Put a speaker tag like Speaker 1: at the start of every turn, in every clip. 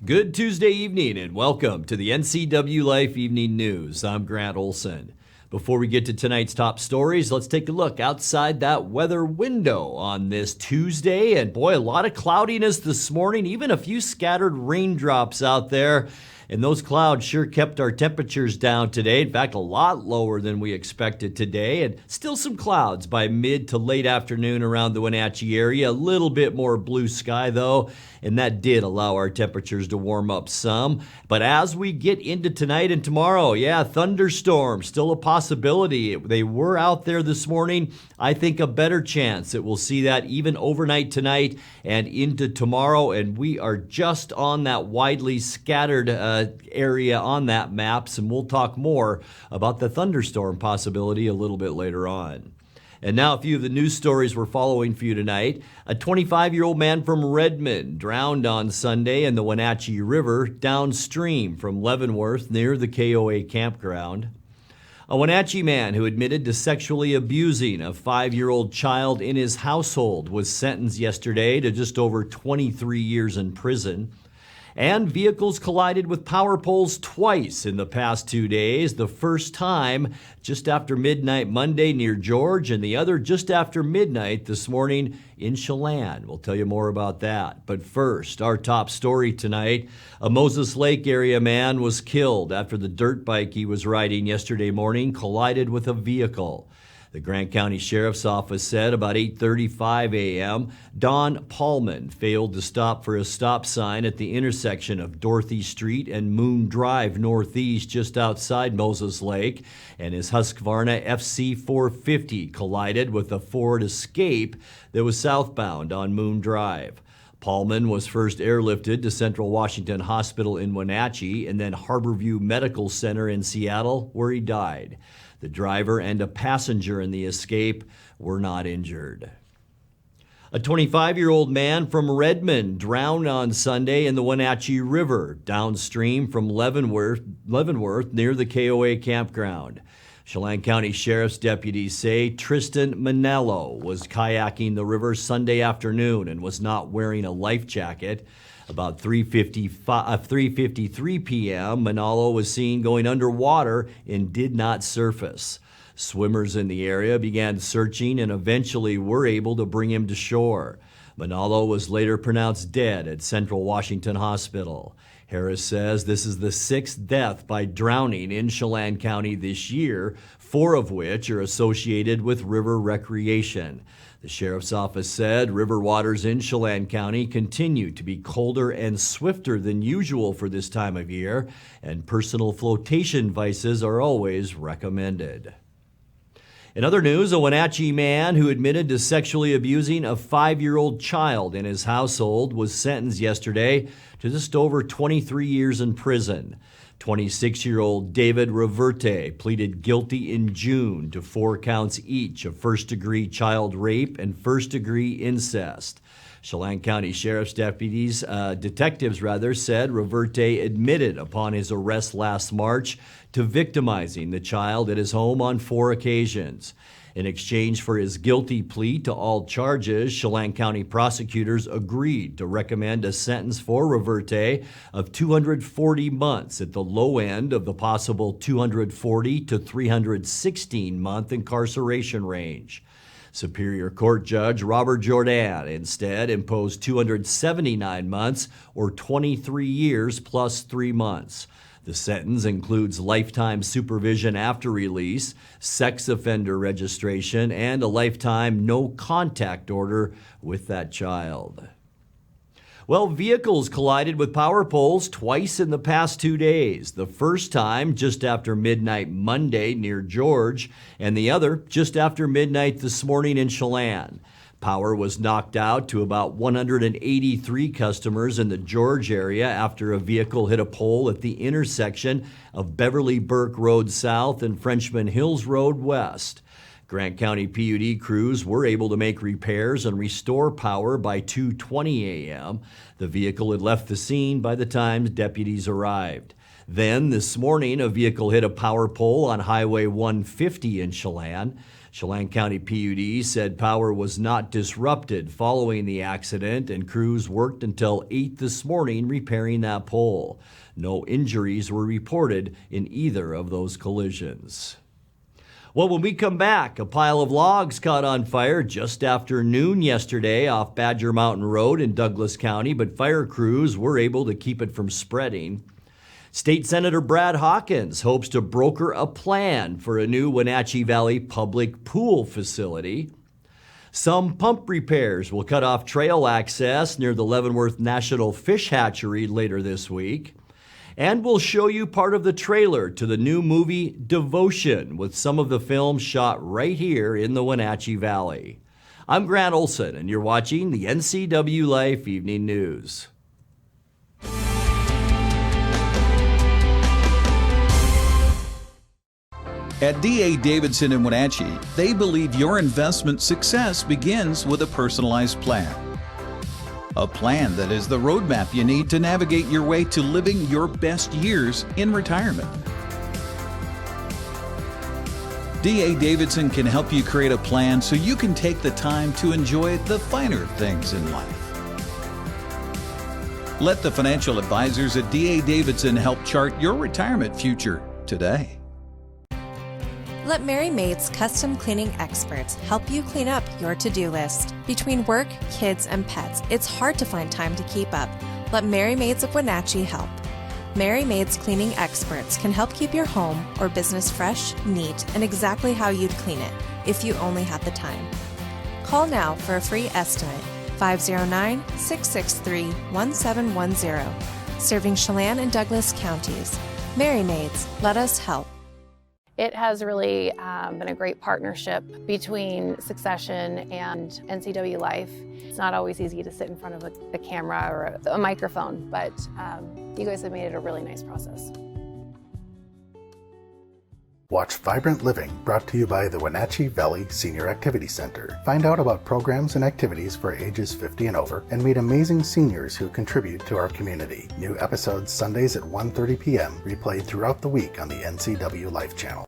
Speaker 1: Good Tuesday evening and welcome to the NCWLIFE Evening News. I'm Grant Olson. Before we get to tonight's top stories, let's take a look outside that weather window on this Tuesday. And boy, a lot of cloudiness this morning, even a few scattered raindrops out there. And those clouds sure kept our temperatures down today. In fact, a lot lower than we expected today. And still some clouds by mid to late afternoon around the Wenatchee area. A little bit more blue sky though. And that did allow our temperatures to warm up some. But as we get into tonight and tomorrow, thunderstorms, still a possibility. They were out there this morning. I think a better chance that we'll see that even overnight tonight and into tomorrow. And we are just on that widely scattered area on that maps. And we'll talk more about the thunderstorm possibility a little bit later on. And now a few of the news stories we're following for you tonight. A 25-year-old man from Redmond drowned on Sunday in the Wenatchee River downstream from Leavenworth near the KOA Campground. A Wenatchee man who admitted to sexually abusing a 5-year-old child in his household was sentenced yesterday to just over 23 years in prison. And vehicles collided with power poles twice in the past 2 days. The first time just after midnight Monday near George, and the other just after midnight this morning in Chelan. We'll tell you more about that. But first, our top story tonight. A Moses Lake area man was killed after the dirt bike he was riding yesterday morning collided with a vehicle. The Grant County Sheriff's Office said about 8:35 a.m., Don Paulman failed to stop for a stop sign at the intersection of Dorothy Street and Moon Drive Northeast just outside Moses Lake, and his Husqvarna FC450 collided with a Ford Escape that was southbound on Moon Drive. Paulman was first airlifted to Central Washington Hospital in Wenatchee and then Harborview Medical Center in Seattle, where he died. The driver and a passenger in the Escape were not injured. A 25-year-old man from Redmond drowned on Sunday in the Wenatchee River, downstream from Leavenworth near the KOA Campground. Chelan County Sheriff's deputies say Tristan Manello was kayaking the river Sunday afternoon and was not wearing a life jacket. About 3:53 p.m., Manalo was seen going underwater and did not surface. Swimmers in the area began searching and eventually were able to bring him to shore. Manalo was later pronounced dead at Central Washington Hospital. Harris says this is the 6th death by drowning in Chelan County this year, 4 of which are associated with river recreation. The Sheriff's Office said river waters in Chelan County continue to be colder and swifter than usual for this time of year, and personal flotation devices are always recommended. In other news, a Wenatchee man who admitted to sexually abusing a 5-year-old child in his household was sentenced yesterday to just over 23 years in prison. 26-year-old David Reverte pleaded guilty in June to 4 counts each of first-degree child rape and first-degree incest. Chelan County Sheriff's detectives said Reverte admitted upon his arrest last March to victimizing the child at his home on 4 occasions. In exchange for his guilty plea to all charges, Chelan County prosecutors agreed to recommend a sentence for Reverte of 240 months at the low end of the possible 240 to 316-month incarceration range. Superior Court Judge Robert Jordan instead imposed 279 months or 23 years plus 3 months. The sentence includes lifetime supervision after release, sex offender registration, and a lifetime no contact order with that child. Well, vehicles collided with power poles twice in the past 2 days. The first time just after midnight Monday near George, and the other just after midnight this morning in Chelan. Power was knocked out to about 183 customers in the George area after a vehicle hit a pole at the intersection of Beverly Burke Road South and Frenchman Hills Road West. Grant County PUD crews were able to make repairs and restore power by 2:20 a.m. The vehicle had left the scene by the time deputies arrived. Then this morning, a vehicle hit a power pole on Highway 150 in Chelan. Chelan County PUD said power was not disrupted following the accident, and crews worked until 8 this morning repairing that pole. No injuries were reported in either of those collisions. Well, when we come back, a pile of logs caught on fire just after noon yesterday off Badger Mountain Road in Douglas County, but fire crews were able to keep it from spreading. State Senator Brad Hawkins hopes to broker a plan for a new Wenatchee Valley public pool facility. Some pump repairs will cut off trail access near the Leavenworth National Fish Hatchery later this week. And we'll show you part of the trailer to the new movie Devotion, with some of the film shot right here in the Wenatchee Valley. I'm Grant Olson, and you're watching the NCWLIFE Evening News.
Speaker 2: At D.A. Davidson in Wenatchee, they believe your investment success begins with a personalized plan. A plan that is the roadmap you need to navigate your way to living your best years in retirement. D.A. Davidson can help you create a plan so you can take the time to enjoy the finer things in life. Let the financial advisors at D.A. Davidson help chart your retirement future today.
Speaker 3: Let Mary Maid's custom cleaning experts help you clean up your to-do list. Between work, kids, and pets, it's hard to find time to keep up. Let Mary Maids of Wenatchee help. Mary Maid's cleaning experts can help keep your home or business fresh, neat, and exactly how you'd clean it if you only had the time. Call now for a free estimate, 509-663-1710. Serving Chelan and Douglas counties. Mary Maids, let us help.
Speaker 4: It has really been a great partnership between Succession and NCWLIFE. It's not always easy to sit in front of a camera or a microphone, but you guys have made it a really nice process.
Speaker 5: Watch Vibrant Living, brought to you by the Wenatchee Valley Senior Activity Center. Find out about programs and activities for ages 50 and over, and meet amazing seniors who contribute to our community. New episodes Sundays at 1:30 p.m., replayed throughout the week on the NCWLIFE channel.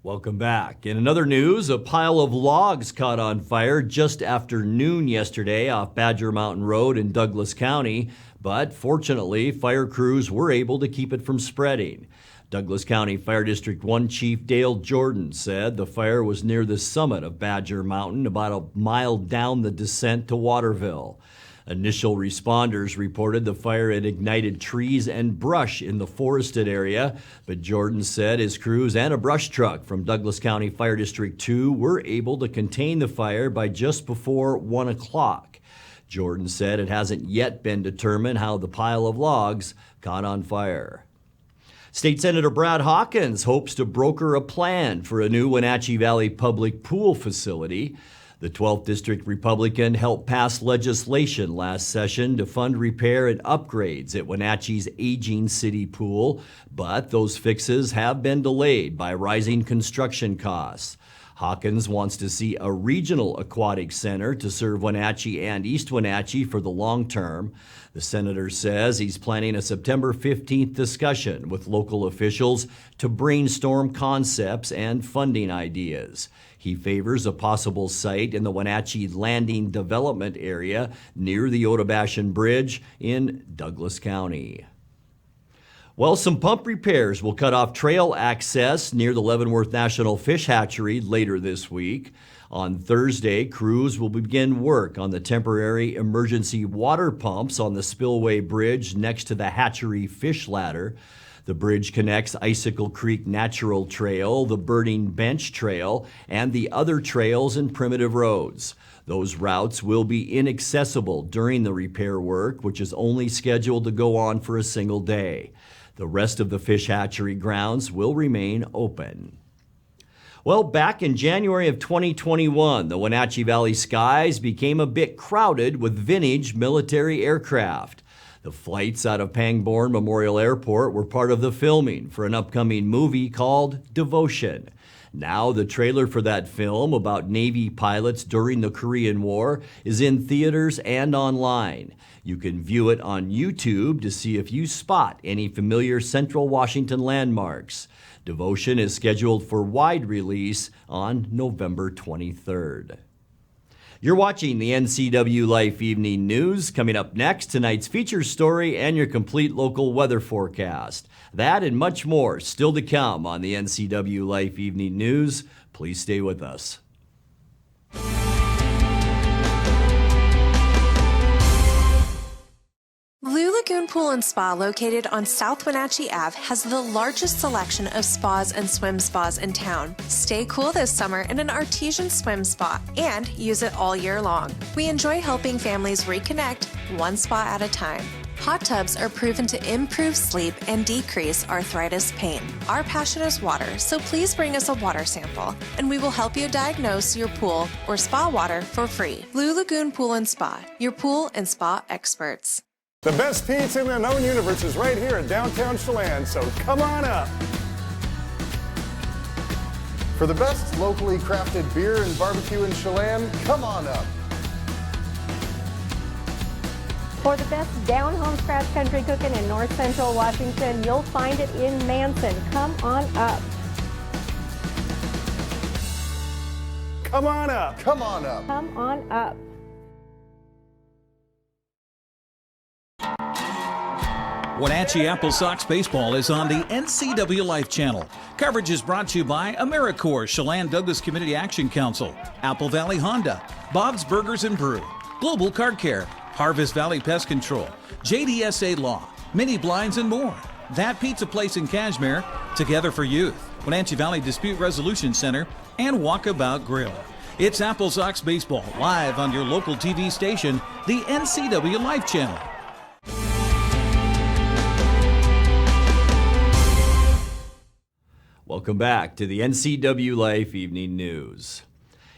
Speaker 1: Welcome back. In another news, a pile of logs caught on fire just after noon yesterday off Badger Mountain Road in Douglas County, but fortunately, fire crews were able to keep it from spreading. Douglas County Fire District 1 Chief Dale Jordan said the fire was near the summit of Badger Mountain, about a mile down the descent to Waterville. Initial responders reported the fire had ignited trees and brush in the forested area, but Jordan said his crews and a brush truck from Douglas County Fire District 2 were able to contain the fire by just before 1 o'clock. Jordan said it hasn't yet been determined how the pile of logs caught on fire. State Senator Brad Hawkins hopes to broker a plan for a new Wenatchee Valley public pool facility. The 12th District Republican helped pass legislation last session to fund repair and upgrades at Wenatchee's aging city pool, but those fixes have been delayed by rising construction costs. Hawkins wants to see a regional aquatic center to serve Wenatchee and East Wenatchee for the long term. The senator says he's planning a September 15th discussion with local officials to brainstorm concepts and funding ideas. He favors a possible site in the Wenatchee Landing development area near the Otobashan Bridge in Douglas County. Well, some pump repairs will cut off trail access near the Leavenworth National Fish Hatchery later this week. On Thursday, crews will begin work on the temporary emergency water pumps on the spillway bridge next to the hatchery fish ladder. The bridge connects Icicle Creek Natural Trail, the Birding Bench Trail, and the other trails and primitive roads. Those routes will be inaccessible during the repair work, which is only scheduled to go on for a single day. The rest of the fish hatchery grounds will remain open. Well, back in January of 2021, the Wenatchee Valley skies became a bit crowded with vintage military aircraft. The flights out of Pangbourne Memorial Airport were part of the filming for an upcoming movie called Devotion. Now the trailer for that film about Navy pilots during the Korean War is in theaters and online. You can view it on YouTube to see if you spot any familiar Central Washington landmarks. Devotion is scheduled for wide release on November 23rd. You're watching the NCWLIFE Evening News. Coming up next, tonight's feature story and your complete local weather forecast. That and much more still to come on the NCWLIFE Evening News. Please stay with us.
Speaker 3: Lagoon Pool and Spa, located on South Wenatchee Ave, has the largest selection of spas and swim spas in town. Stay cool this summer in an artesian swim spa and use it all year long. We enjoy helping families reconnect one spa at a time. Hot tubs are proven to improve sleep and decrease arthritis pain. Our passion is water, so please bring us a water sample, and we will help you diagnose your pool or spa water for free. Blue Lagoon Pool and Spa, your pool and spa experts.
Speaker 6: The best pizza in the known universe is right here in downtown Chelan, so come on up. For the best locally crafted beer and barbecue in Chelan, come on up.
Speaker 7: For the best down-home scratch country cooking in north central Washington, you'll find it in Manson. Come on up.
Speaker 6: Come on up. Come on up.
Speaker 7: Come on up.
Speaker 2: Wenatchee Apple Sox Baseball is on the NCWLIFE channel. Coverage is brought to you by AmeriCorps, Chelan Douglas Community Action Council, Apple Valley Honda, Bob's Burgers and Brew, Global Card Care, Harvest Valley Pest Control, JDSA Law, Mini Blinds and more. That Pizza Place in Cashmere, Together for Youth, Wenatchee Valley Dispute Resolution Center, and Walkabout Grill. It's Apple Sox Baseball live on your local TV station, the NCWLIFE channel.
Speaker 1: Welcome back to the NCWLIFE Evening News.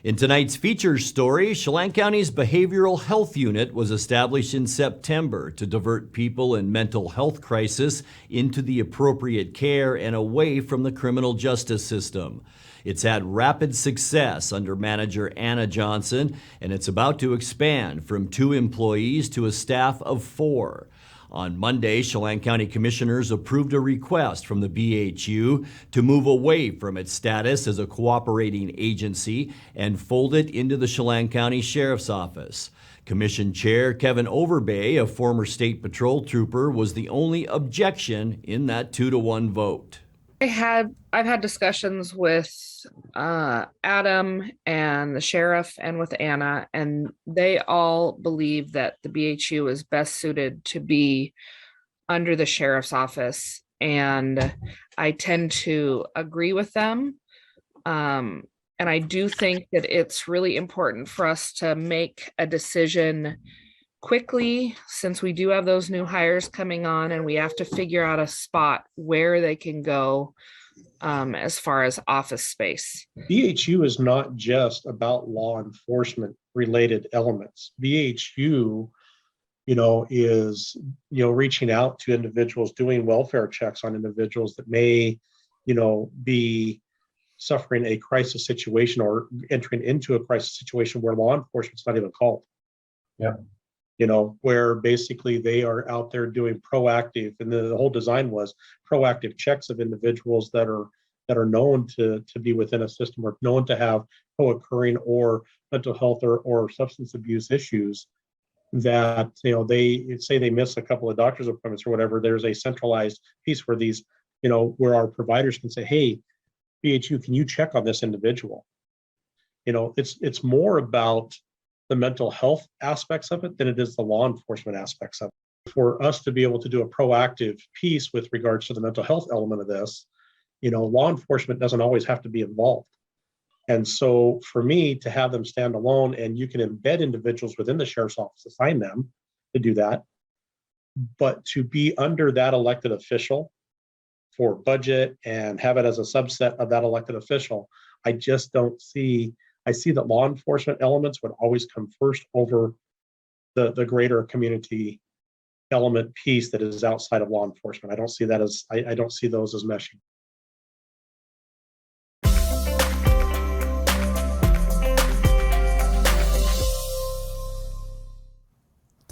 Speaker 1: In tonight's feature story, Chelan County's Behavioral Health Unit was established in September to divert people in mental health crisis into the appropriate care and away from the criminal justice system. It's had rapid success under manager Anna Johnson, and it's about to expand from 2 employees to a staff of 4. On Monday, Chelan County Commissioners approved a request from the BHU to move away from its status as a cooperating agency and fold it into the Chelan County Sheriff's Office. Commission Chair Kevin Overbay, a former State Patrol trooper, was the only objection in that 2-1 vote.
Speaker 8: I've had discussions with Adam and the sheriff and with Anna, and they all believe that the BHU is best suited to be under the sheriff's office, and I tend to agree with them. And I do think that it's really important for us to make a decision quickly, since we do have those new hires coming on, and we have to figure out a spot where they can go as far as office space.
Speaker 9: BHU is not just about law enforcement related elements. BHU, is, reaching out to individuals, doing welfare checks on individuals that may, be suffering a crisis situation or entering into a crisis situation where law enforcement's not even called.
Speaker 10: Yeah.
Speaker 9: Where basically they are out there doing proactive, and the whole design was proactive checks of individuals that are known to be within a system or known to have co-occurring or mental health or substance abuse issues that, they say they miss a couple of doctor's appointments or whatever. There's a centralized piece where these, where our providers can say, hey, BHU, can you check on this individual? It's more about the mental health aspects of it than it is the law enforcement aspects of it. For us to be able to do a proactive piece with regards to the mental health element of this, law enforcement doesn't always have to be involved. And so for me to have them stand alone, and you can embed individuals within the sheriff's office, assign them to do that, but to be under that elected official for budget and have it as a subset of that elected official, I just don't see. I see that law enforcement elements would always come first over the greater community element piece that is outside of law enforcement. I don't see that as, I don't see those as meshing.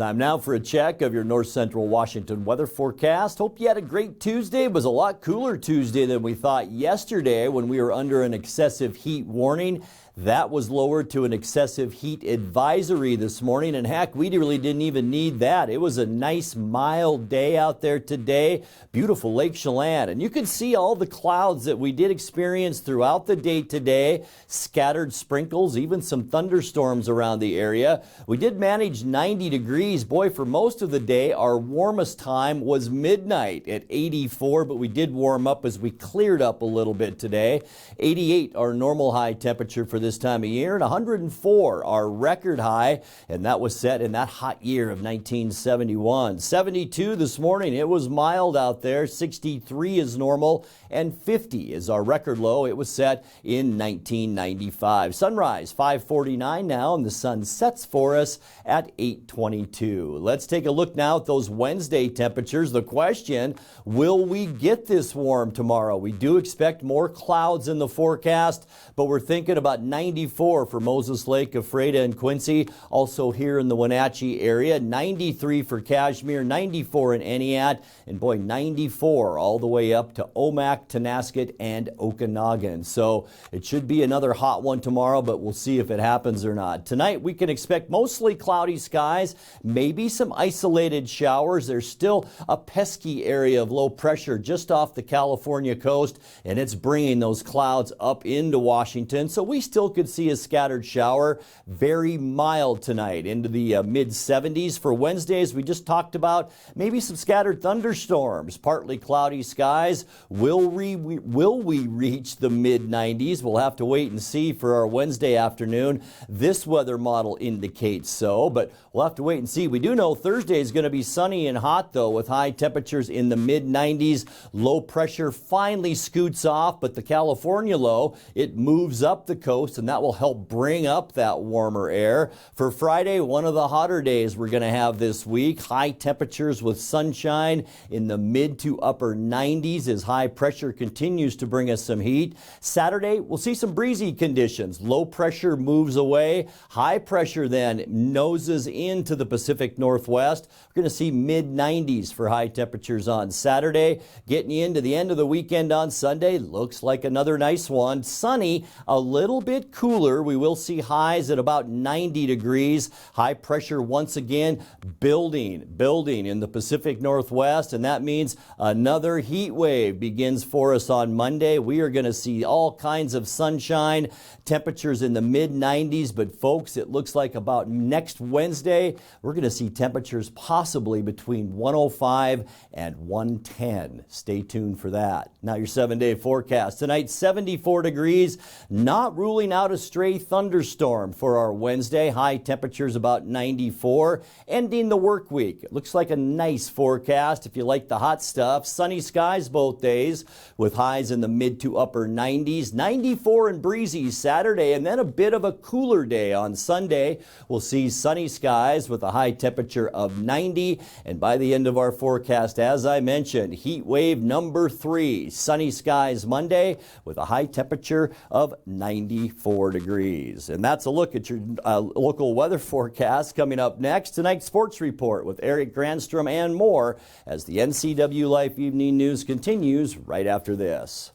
Speaker 1: Time now for a check of your north central Washington weather forecast. Hope you had a great Tuesday. It was a lot cooler Tuesday than we thought yesterday when we were under an excessive heat warning. That was lowered to an excessive heat advisory this morning, and heck, we really didn't even need that. It was a nice mild day out there today. Beautiful Lake Chelan, and you can see all the clouds that we did experience throughout the day today. Scattered sprinkles, even some thunderstorms around the area. We did manage 90 degrees. Boy, for most of the day, our warmest time was midnight at 84, but we did warm up as we cleared up a little bit today. 88, our normal high temperature for this time of year, and 104 our record high, and that was set in that hot year of 1971. 72 this morning. It was mild out there. 63 is normal, and 50 is our record low. It was set in 1995. Sunrise 5:49 now, and the sun sets for us at 8:22. Let's take a look now at those Wednesday temperatures. The question, will we get this warm tomorrow? We do expect more clouds in the forecast, but we're thinking about 94 for Moses Lake, Ephrata, and Quincy. Also here in the Wenatchee area, 93 for Kashmir, 94 in Entiat, and boy, 94 all the way up to Omak, Tonasket, and Okanagan. So it should be another hot one tomorrow, but we'll see if it happens or not. Tonight, we can expect mostly cloudy skies, maybe some isolated showers. There's still a pesky area of low pressure just off the California coast, and it's bringing those clouds up into Washington. So we still could see a scattered shower. Very mild tonight into the mid-70s. For Wednesday, as we just talked about, maybe some scattered thunderstorms, partly cloudy skies. Will we reach the mid-90s? We'll have to wait and see for our Wednesday afternoon. This weather model indicates so, but we'll have to wait and see. We do know Thursday is going to be sunny and hot, though, with high temperatures in the mid-90s. Low pressure finally scoots off, but the California low, it moves up the coast, and that will help bring up that warmer air. For Friday, one of the hotter days we're going to have this week. High temperatures with sunshine in the mid to upper 90s as high pressure continues to bring us some heat. Saturday, we'll see some breezy conditions. Low pressure moves away. High pressure then noses into the Pacific Northwest. We're going to see mid-90s for high temperatures on Saturday. Getting you into the end of the weekend on Sunday, looks like another nice one. Sunny, a little bit cooler. We will see highs at about 90 degrees. High pressure once again building in the Pacific Northwest, and that means another heat wave begins for us on Monday. We are going to see all kinds of sunshine, temperatures in the mid-90s, but folks, it looks like about next Wednesday, we're going to see temperatures possibly between 105 and 110. Stay tuned for that. Now your 7-day forecast. Tonight, 74 degrees. Not ruling out a stray thunderstorm for our Wednesday. High temperatures about 94. Ending the work week. It looks like a nice forecast if you like the hot stuff. Sunny skies both days with highs in the mid to upper 90s. 94 and breezy Saturday, and then a bit of a cooler day on Sunday. We'll see sunny skies with a high temperature of 90. And by the end of our forecast, as I mentioned, heat wave number 3. Sunny skies Monday with a high temperature of 94 degrees. And that's a look at your local weather forecast. Coming up next, tonight's sports report with Eric Granstrom and more as the NCWLIFE Evening News continues right after this.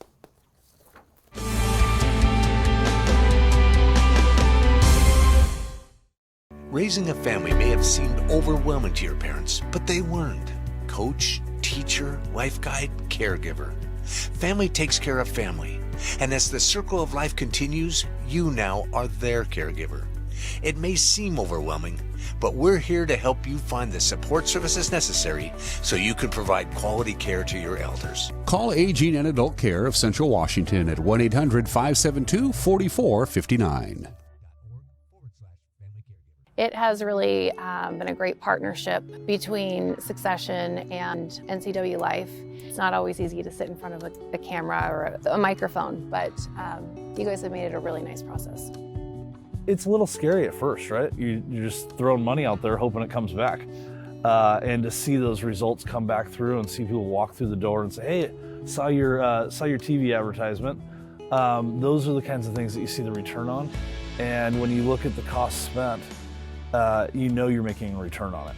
Speaker 10: Raising a family may have seemed overwhelming to your parents, but they weren't. Coach, teacher, life guide, caregiver. Family takes care of family. And as the circle of life continues, you now are their caregiver. It may seem overwhelming, but we're here to help you find the support services necessary so you can provide quality care to your elders.
Speaker 11: Call Aging and Adult Care of Central Washington at 1-800-572-4459.
Speaker 4: It has really been a great partnership between Succession and NCWLIFE. It's not always easy to sit in front of a camera or a microphone, but you guys have made it a really nice process.
Speaker 12: It's a little scary at first, right? You're just throwing money out there hoping it comes back. And to see those results come back through and see people walk through the door and say, hey, saw your TV advertisement. Those are the kinds of things that you see the return on. And when you look at the cost spent, you know you're making a return on it.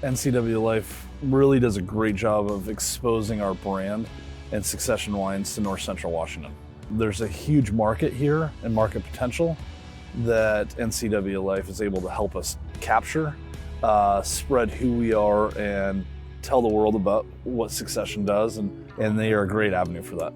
Speaker 12: NCWLIFE really does a great job of exposing our brand and Succession wines to North Central Washington. There's a huge market here and market potential that NCWLIFE is able to help us capture, spread who we are, and tell the world about what Succession does, and they are a great avenue for that.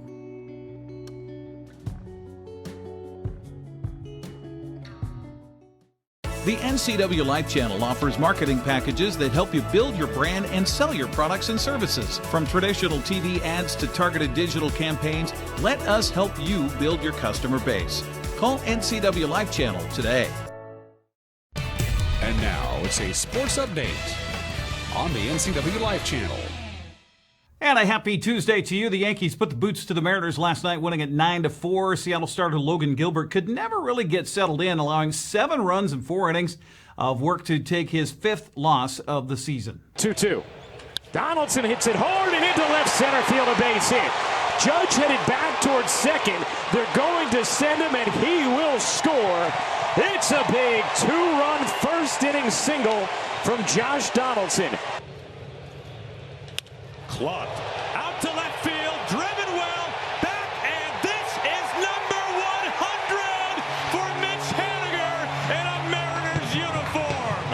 Speaker 2: The NCWLIFE channel offers marketing packages that help you build your brand and sell your products and services. From traditional TV ads to targeted digital campaigns, let us help you build your customer base. Call NCWLIFE channel today.
Speaker 11: And now it's a sports update on the NCWLIFE channel.
Speaker 13: And a happy Tuesday to you. The Yankees put the boots to the Mariners last night, winning at 9-4. Seattle starter Logan Gilbert could never really get settled in, allowing 7 runs in 4 innings of work to take his 5th loss of the season.
Speaker 14: 2-2. Donaldson hits it hard and into left center field, a base hit. Judge headed back towards second. They're going to send him, and he will score. It's a big 2-run first inning single from Josh Donaldson.
Speaker 15: Clubbed out to left field, driven well, back, and this is number 100 for Mitch Haniger in a Mariners uniform.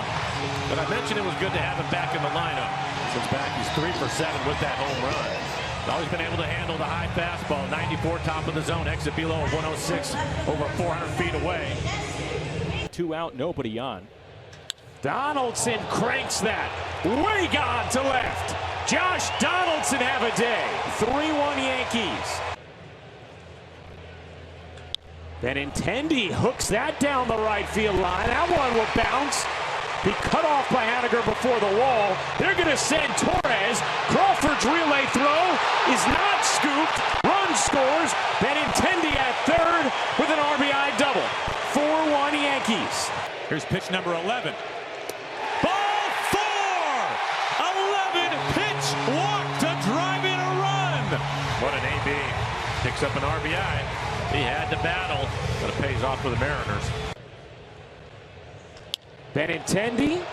Speaker 15: But I mentioned it was good to have him back in the lineup. Since back, he's 3 for 7 with that home run. He's always been able to handle the high fastball, 94 top of the zone, exit below 106, over 400 feet away. 2 out, nobody on.
Speaker 14: Donaldson cranks that, way gone to left. Josh Donaldson have a day. 3-1 Yankees. Benintendi hooks that down the right field line. That one will bounce. Be cut off by Haniger before the wall. They're going to send Torres. Crawford's relay throw is not scooped. Run scores. Benintendi at third with an RBI double. 4-1 Yankees.
Speaker 15: Here's pitch number 11. Ball 4! 11 pitch walk to drive in a run. What an AB. Picks up an RBI. He had to battle, but it pays off for the Mariners.
Speaker 14: Benintendi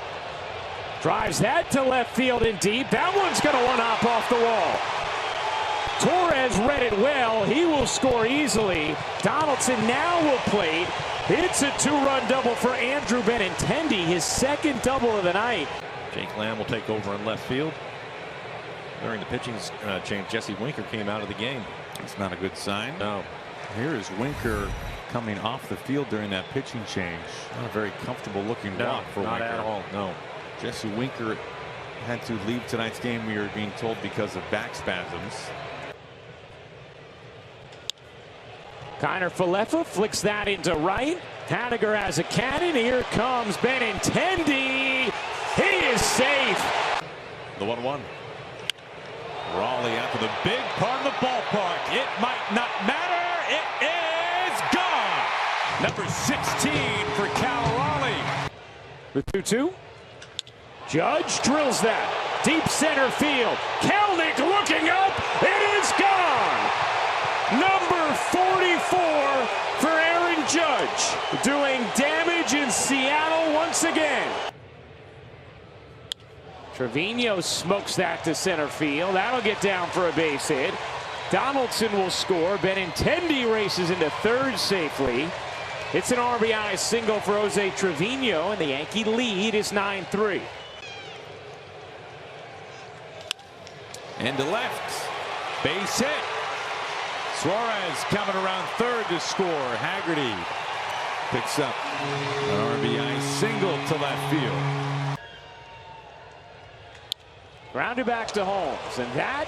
Speaker 14: drives that to left field and deep. That one's going to one-hop off the wall. Torres read it well. He will score easily. Donaldson now will plate. It's a 2-run double for Andrew Benintendi, his 2nd double of the night.
Speaker 15: Jake Lamb will take over in left field. During the pitching change, Jesse Winker came out of the game.
Speaker 16: That's not a good sign.
Speaker 15: No.
Speaker 16: Here is Winker coming off the field during that pitching change. Not a very comfortable looking walk for
Speaker 15: not
Speaker 16: Winker.
Speaker 15: at all. No.
Speaker 16: Jesse Winker had to leave tonight's game, we are being told, because of back spasms.
Speaker 14: Kiner Falefa flicks that into right. Haniger has a cannon. Here comes Benintendi. He is safe.
Speaker 15: The 1-1. Raleigh after the big part of the ballpark. It might not matter. It is gone. Number 16 for Cal Raleigh.
Speaker 14: The 2-2. Judge drills that. Deep center field. Kelnick looking up. It is gone. Number 44 for Aaron Judge. Doing damage in Seattle once again. Trevino smokes that to center field. That'll get down for a base hit. Donaldson will score. Benintendi races into third safely. It's an RBI single for Jose Trevino, and the Yankee lead is 9-3.
Speaker 15: And to left. Base hit. Suarez coming around third to score. Haggerty picks up an RBI single to left field.
Speaker 14: Grounded back to Holmes, and that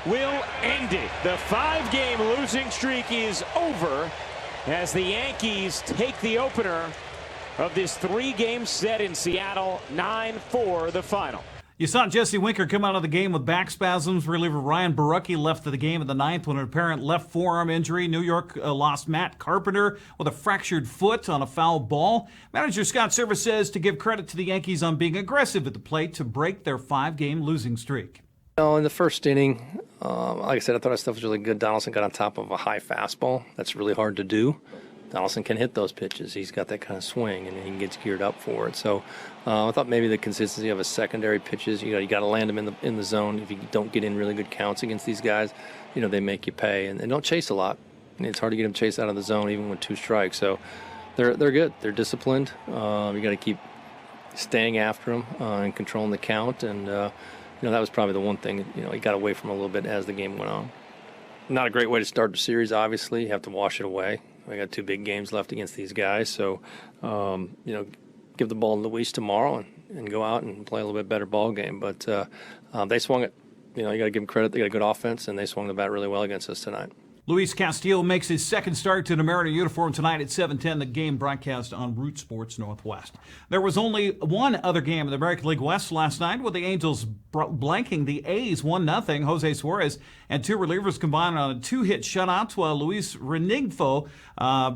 Speaker 14: will end it. The 5-game losing streak is over as the Yankees take the opener of this 3-game set in Seattle. 9-4 the final.
Speaker 13: You saw Jesse Winker come out of the game with back spasms. Reliever Ryan Barucki left the game in the 9th with an apparent left forearm injury. New York lost Matt Carpenter with a fractured foot on a foul ball. Manager Scott Servais says to give credit to the Yankees on being aggressive at the plate to break their 5-game losing streak.
Speaker 17: In the first inning, like I said, I thought our stuff was really good. Donaldson got on top of a high fastball. That's really hard to do. Donaldson can hit those pitches. He's got that kind of swing, and he gets geared up for it. So I thought maybe the consistency of his secondary pitches, you got to land them in the zone. If you don't get in really good counts against these guys, they make you pay. And they don't chase a lot. It's hard to get them chased out of the zone even with 2 strikes. So they're good. They're disciplined. You got to keep staying after them and controlling the count. And, that was probably the one thing, he got away from a little bit as the game went on. Not a great way to start the series, obviously. You have to wash it away. I got 2 big games left against these guys. So, give the ball to Luis tomorrow and go out and play a little bit better ball game. But they swung it. You got to give them credit. They got a good offense, and they swung the bat really well against us tonight.
Speaker 13: Luis Castillo makes his second start to the Mariner uniform tonight at 7:10. The game broadcast on Root Sports Northwest. There was only one other game in the American League West last night with the Angels blanking the A's 1-0. Jose Suarez and 2 relievers combined on a 2-hit shutout, while Luis Renigfo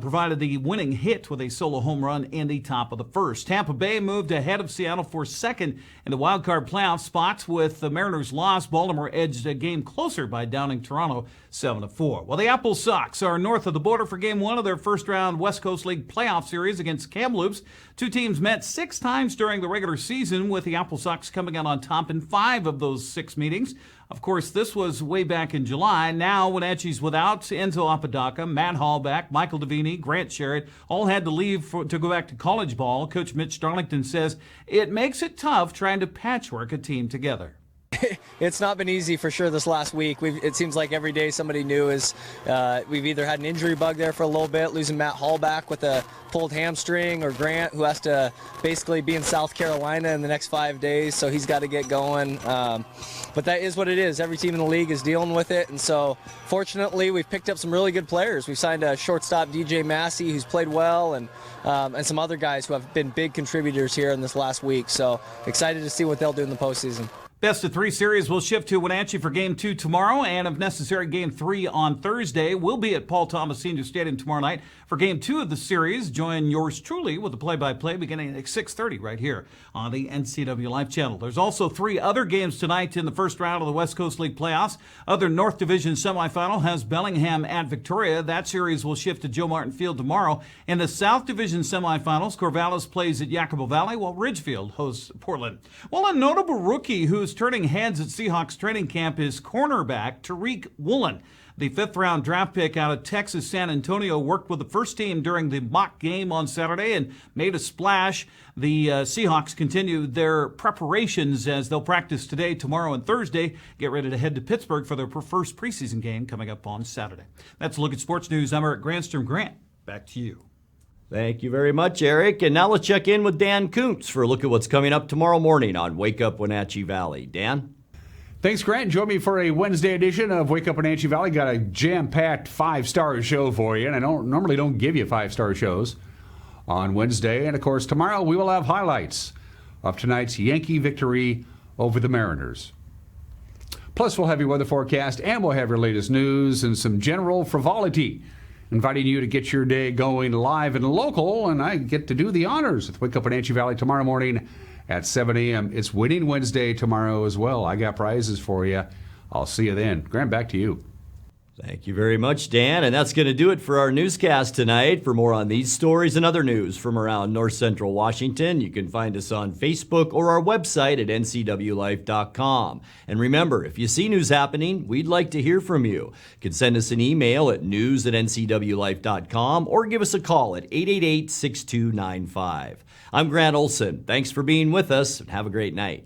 Speaker 13: provided the winning hit with a solo home run in the top of the first. Tampa Bay moved ahead of Seattle for second in the wildcard playoff spots with the Mariners' loss. Baltimore edged a game closer by downing Toronto 7-4. Well, the Apple Sox are north of the border for Game 1 of their first-round West Coast League playoff series against Kamloops. 2 teams met 6 times during the regular season, with the Apple Sox coming out on top in 5 of those 6 meetings. Of course, this was way back in July. Now, Wenatchee's without Enzo Apodaca, Matt Hallback, Michael Davini, Grant Sherritt, all had to leave to go back to college ball. Coach Mitch Darlington says it makes it tough trying to patchwork a team together.
Speaker 18: It's not been easy for sure this last week. It seems like every day somebody new is, we've either had an injury bug there for a little bit, losing Matt Hallback with a pulled hamstring, or Grant, who has to basically be in South Carolina in the next 5 days, so he's got to get going. But that is what it is. Every team in the league is dealing with it, and so fortunately we've picked up some really good players. We've signed a shortstop, DJ Massey, who's played well, and some other guys who have been big contributors here in this last week. So excited to see what they'll do in the postseason.
Speaker 13: Best of 3 series will shift to Wenatchee for Game 2 tomorrow, and if necessary, Game 3 on Thursday. We'll be at Paul Thomas Senior Stadium tomorrow night for Game 2 of the series. Join yours truly with the play-by-play beginning at 6:30 right here on the NCWLIFE channel. There's also 3 other games tonight in the first round of the West Coast League playoffs. Other North Division semifinal has Bellingham at Victoria. That series will shift to Joe Martin Field tomorrow. In the South Division semifinals, Corvallis plays at Yacobo Valley, while Ridgefield hosts Portland. Well, a notable rookie who's turning heads at Seahawks training camp is cornerback Tariq Woolen. The 5th-round draft pick out of Texas San Antonio worked with the first team during the mock game on Saturday and made a splash. The Seahawks continue their preparations as they'll practice today, tomorrow, and Thursday. Get ready to head to Pittsburgh for their first preseason game coming up on Saturday. That's a look at sports news. I'm Eric Granstrom. Grant, back to you.
Speaker 1: Thank you very much, Eric. And now let's check in with Dan Kuntz for a look at what's coming up tomorrow morning on Wake Up Wenatchee Valley. Dan?
Speaker 11: Thanks, Grant. Join me for a Wednesday edition of Wake Up Wenatchee Valley. Got a jam-packed 5-star show for you, and I normally don't give you 5-star shows on Wednesday. And, of course, tomorrow we will have highlights of tonight's Yankee victory over the Mariners. Plus, we'll have your weather forecast, and we'll have your latest news and some general frivolity, inviting you to get your day going live and local, and I get to do the honors with Wake Up Wenatchee Valley tomorrow morning at 7 a.m. It's Winning Wednesday tomorrow as well. I got prizes for you. I'll see you then. Grant, back to you.
Speaker 1: Thank you very much, Dan. And that's going to do it for our newscast tonight. For more on these stories and other news from around North Central Washington, you can find us on Facebook or our website at ncwlife.com. And remember, if you see news happening, we'd like to hear from you. You can send us an email at news@ncwlife.com or give us a call at 888-6295. I'm Grant Olson. Thanks for being with us, and have a great night.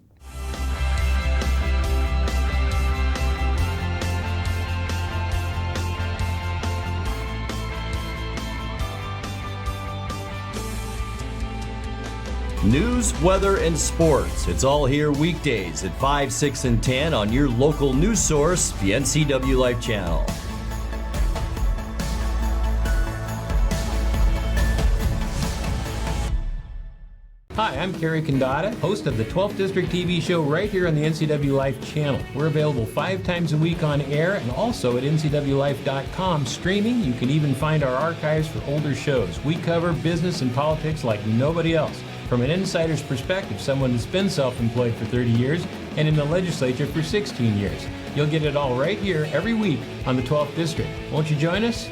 Speaker 1: News, weather, and sports. It's all here weekdays at 5, 6, and 10 on your local news source, the NCW Life channel.
Speaker 19: Hi, I'm Kerry Condata, host of the 12th District TV show right here on the NCW Life channel. We're available 5 times a week on air and also at ncwlife.com streaming. You can even find our archives for older shows. We cover business and politics like nobody else. From an insider's perspective, someone that's been self-employed for 30 years and in the legislature for 16 years. You'll get it all right here every week on the 12th District. Won't you join us?